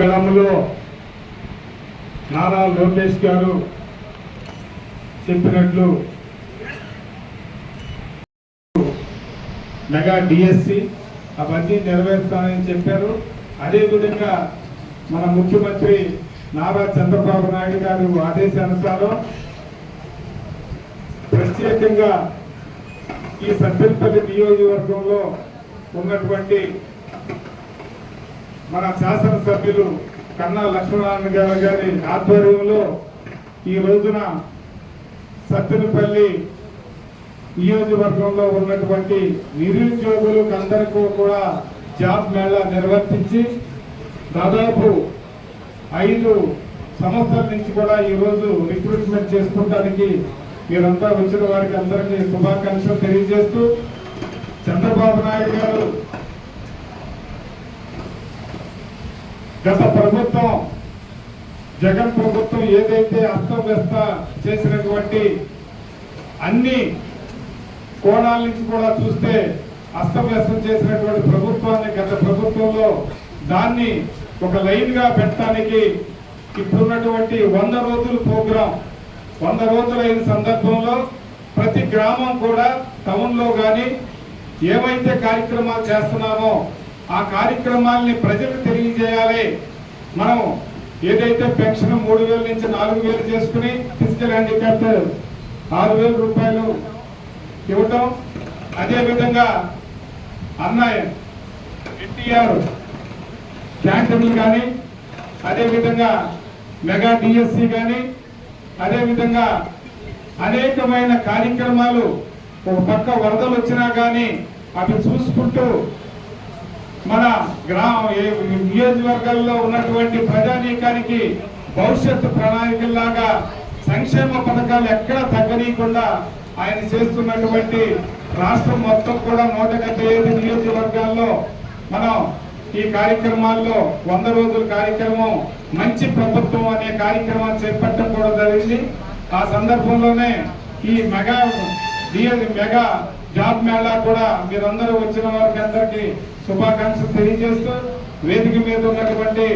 గళములో నారా లోకేష్ గారు చెప్పినట్లు mega DSC అవన్నీ నెరవేరుస్తానని చెప్పారు. అదేవిధంగా మన ముఖ్యమంత్రి నారా చంద్రబాబు నాయుడు గారు ఆదేశానుసారం ప్రత్యేకంగా ఈ సత్తెనపల్లి నియోజకవర్గంలో ఉన్నటువంటి మన శాసనసభ్యులు కన్నా లక్ష్మీనారాయణ గారి ఆధ్వర్యంలో ఈ రోజున సత్తెనపల్లి నియోజకవర్గంలో ఉన్నటువంటి నిరుద్యోగులకు అందరికీ కూడా జాబ్ మేళా నిర్వర్తించి దాదాపు 5 సంవత్సరాల నుంచి కూడా ఈరోజు రిక్రూట్మెంట్ చేసుకోవడానికి మీరంతా వచ్చిన వారికి అందరికీ శుభాకాంక్షలు తెలియజేస్తూ, చంద్రబాబు నాయుడు గారు గత ప్రభుత్వం జగన్ ప్రభుత్వం ఏదైతే అస్తవ్యస్త చేసినటువంటి అన్ని కోణాల నుంచి కూడా చూస్తే అస్తవ్యస్తం చేసినటువంటి ప్రభుత్వాన్ని గత ప్రభుత్వంలో దాన్ని ఒక లైన్ గా పెట్టడానికి ఇప్పుడున్నటువంటి 100 రోజుల ప్రోగ్రాం 100 రోజులైన సందర్భంలో ప్రతి గ్రామం కూడా టౌన్లో కానీ ఏవైతే కార్యక్రమాలు చేస్తున్నామో ఆ కార్యక్రమాల్ని ప్రజలకు తెలియజేయాలి. మనం ఏదైతే పెన్షన్ 3,000 నుంచి 4,000 చేసుకుని ఫిజికల్ హ్యాండిక్యాప్ 6,000 రూపాయలు ఇవ్వటం, అదేవిధంగా అన్నయ్య ఎన్టీఆర్ క్యాంటీన్లు కానీ, అదేవిధంగా మెగా డిఎస్సి కానీ, అదేవిధంగా అనేకమైన కార్యక్రమాలు ఒక పక్క వరదలు వచ్చినా కానీ అవి చూసుకుంటూ మన నియోజకవర్గాల్లో ఉన్నటువంటి ప్రజానీకానికి భవిష్యత్తు ప్రణాళికల్లాగా సంక్షేమ పథకాలు ఎక్కడ తగ్గనీయకుండా ఆయన చేస్తున్నటువంటి రాష్ట్రం మొత్తం కూడా 175 నియోజకవర్గాల్లో మనం ఈ కార్యక్రమాల్లో 100 రోజుల కార్యక్రమం మంచి ప్రభుత్వం అనే కార్యక్రమాన్ని చేపట్టడం కూడా జరిగింది. ఆ సందర్భంలోనే ఈ మెగా జాబ్ మేళా కూడా మీరందరూ వచ్చిన వారికి అందరికీ శుభాకాంక్షలు తెలియజేస్తూ, వేదిక మీద ఉన్నటువంటి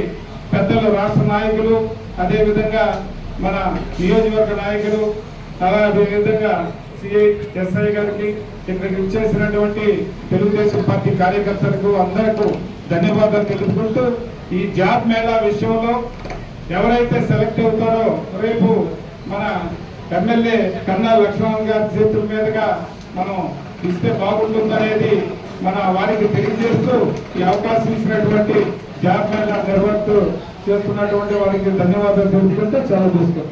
పెద్దలు రాష్ట్ర నాయకులు, అదేవిధంగా మన నియోజకవర్గ నాయకులు, అదేవిధంగా సిఐ ఎస్ఐ గారికి, ఇక్కడికి ఇచ్చేసినటువంటి తెలుగుదేశం పార్టీ కార్యకర్తలకు అందరికీ ధన్యవాదాలు తెలుపుకుంటూ, ఈ జాబ్ మేళా విషయంలో ఎవరైతే సెలెక్ట్ అవుతారో రేపు మన ఎమ్మెల్యే కన్నా లక్ష్మణ్ గారి చేతుల మీదుగా మనం ఇస్తే బాగుంటుందనేది మన వారికి తెలియజేస్తూ, ఈ అవకాశం ఇచ్చినటువంటి జాబ్ మేళా నిర్వహిస్తూ చేస్తున్నటువంటి వారికి ధన్యవాదాలు తెలుపుకుంటూ చాలా చూస్తాం.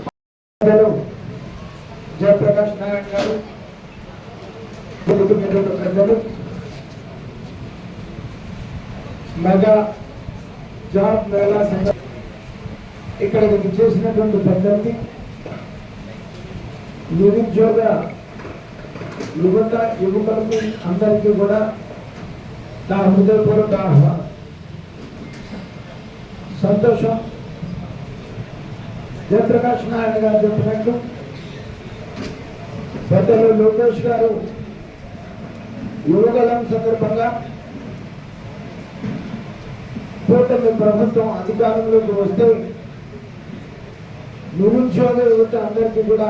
జయప్రకాష్ నారాయణ గారు, పెద్దలు, మెగా జాబ్ మేళా ఇక్కడ చేసినటువంటి పెద్దలకి, నిరుద్యోగ యువకులకు అందరికీ కూడా నా హృదయపూర్వక ఆహ్వానం. సంతోషం. జయప్రకాష్ నారాయణ గారు చెప్పినట్టు పెద్దలు లోకేష్ గారు యువగలం సందర్భంగా కూటమి ప్రభుత్వం అధికారంలోకి వస్తే నిరుద్యోగ యువత అందరికీ కూడా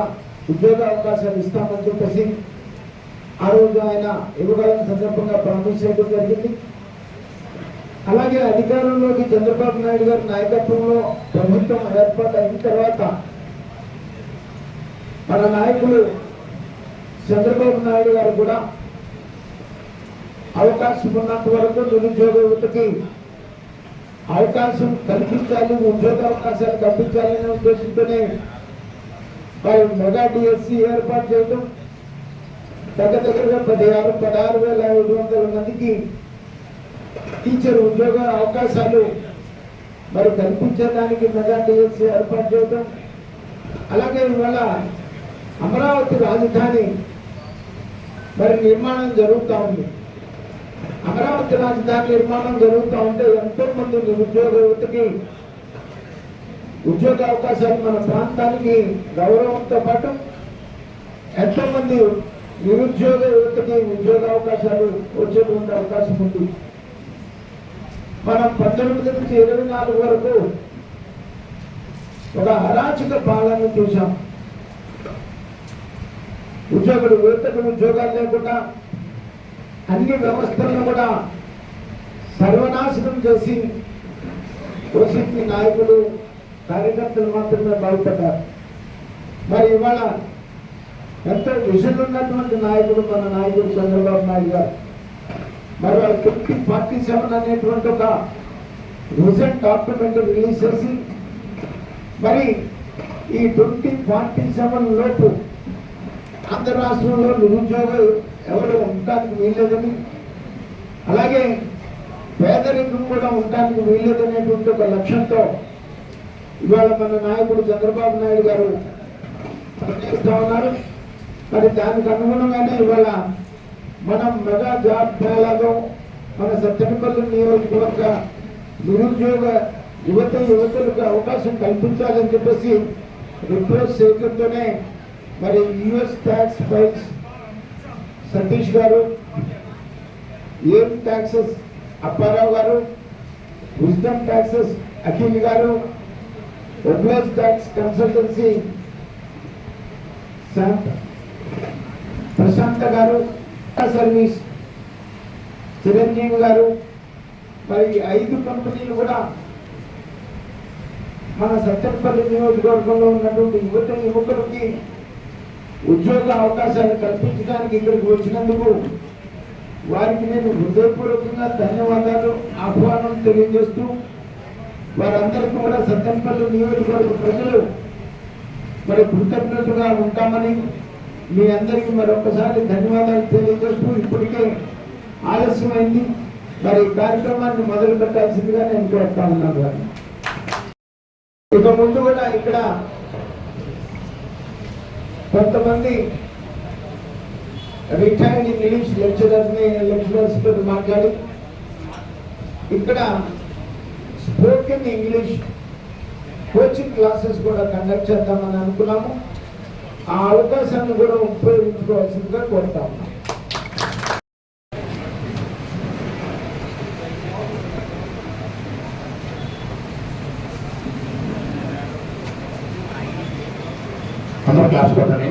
ఉద్యోగ అవకాశాలు ఇస్తామని చెప్పేసి ఆ రోజు ఆయన యువగలం సందర్భంగా ప్రామిస్ చేయడం జరిగింది. అలాగే అధికారంలోకి చంద్రబాబు నాయుడు గారి నాయకత్వంలో ప్రభుత్వం ఏర్పాటు అయిన తర్వాత మన నాయకులు చంద్రబాబు నాయుడు గారు కూడా అవకాశం ఉన్నంత వరకు నిరుద్యోగ యువతకి అవకాశం కల్పించాలి, ఉద్యోగ అవకాశాలు కల్పించాలనే ఉద్దేశంతోనే మెగా డిఎస్సి ఏర్పాటు చేయడం, దగ్గరగా 16,500 మందికి టీచర్ ఉద్యోగ అవకాశాలు మరి కల్పించడానికి మెగా డిఎస్సి ఏర్పాటు చేయడం, అలాగే ఇవాళ అమరావతి రాజధాని మరి నిర్మాణం జరుగుతూ ఉంది. అమరావతి రాజధాని నిర్మాణం జరుగుతూ ఉంటే ఎంతో మంది నిరుద్యోగ యువతకి ఉద్యోగ అవకాశాలు, మన ప్రాంతానికి గౌరవంతో పాటు ఎంతో మంది నిరుద్యోగ యువతకి ఉద్యోగ అవకాశాలు వచ్చేటువంటి అవకాశం ఉంది. మనం 19 నుంచి 24 వరకు ఒక అరాచక పాలన చూసాం. యువతకు ఉద్యోగాలు లేకుండా అన్ని వ్యవస్థలను కూడా సర్వనాశనం చేసి వైసీపీ నాయకులు కార్యకర్తలు మాత్రమే బాగుపడ్డారు. మరి ఇవాళ ఎంతో విజన్ ఉన్నటువంటి నాయకుడు మన నాయకుడు చంద్రబాబు నాయుడు గారు. మరి వాళ్ళ 2047 అనేటువంటి ఒక విజన్ డాక్యుమెంట్ రిలీజ్ చేసి మరి ఈ 2047 లోపు ఆంధ్ర రాష్ట్రంలో నిరుద్యోగులు ఎవరు ఉండటానికి వీల్లేదని, అలాగే పేదరికం కూడా ఉండటానికి వీల్లేదనేటువంటి ఒక లక్ష్యంతో ఇవాళ మన నాయకుడు చంద్రబాబు నాయుడు గారు పనిచేస్తూ ఉన్నారు. మరి దానికి అనుగుణంగానే ఇవాళ మనం మెగా జాబ్ మేళాలో మన సత్తెనపల్లి నియోజకవర్గ నిరుద్యోగ యువతులకు అవకాశం కల్పించాలని చెప్పేసి రిక్వెస్ట్ చేయడంతోనే మరి యుఎస్ ట్యాక్స్ ఫైల్స్ సతీష్ గారు, ఏం ట్యాక్సెస్ అప్పారావు గారు, విజ్డమ్ ట్యాక్సెస్ అఖిల్ గారు, ఒబ్లేజ్ ట్యాక్స్ కన్సల్టెన్సీ ప్రశాంత్ గారు, సర్వీస్ చిరంజీవి గారు, మరి 5 కంపెనీలు కూడా మన సత్తెనపల్లి నియోజకవర్గంలో ఉన్నటువంటి యువకులకి ఉద్యోగ అవకాశాలు కల్పించడానికి ఇక్కడికి వచ్చినందుకు వారికి నేను హృదయపూర్వకంగా ధన్యవాదాలు ఆహ్వానం తెలియజేస్తూ వారందరికీ కూడా సత్తెనపల్లి నియోజకవర్గ ప్రజలు మరి కృతజ్ఞతగా ఉంటామని మీ అందరికీ మరొకసారి ధన్యవాదాలు తెలియజేస్తూ ఇప్పటికే ఆలస్యమైంది. మరి కార్యక్రమాన్ని మొదలు పెట్టాల్సిందిగా నేను కోరుతా ఉన్నాను. ఇక ముందు కూడా ఇక్కడ కొంతమంది రిటైర్డ్ ఇంగ్లీష్ లెక్చరర్స్ తో మాట్లాడి ఇక్కడ స్పోకెన్ ఇంగ్లీష్ కోచింగ్ క్లాసెస్ కూడా కండక్ట్ చేద్దామని అనుకున్నాము. ఆ అవకాశాన్ని కూడా ఉపయోగించుకోవాల్సిందిగా కోరుతా ఉన్నాం. అందరూ క్లాస్ కొట్టండి.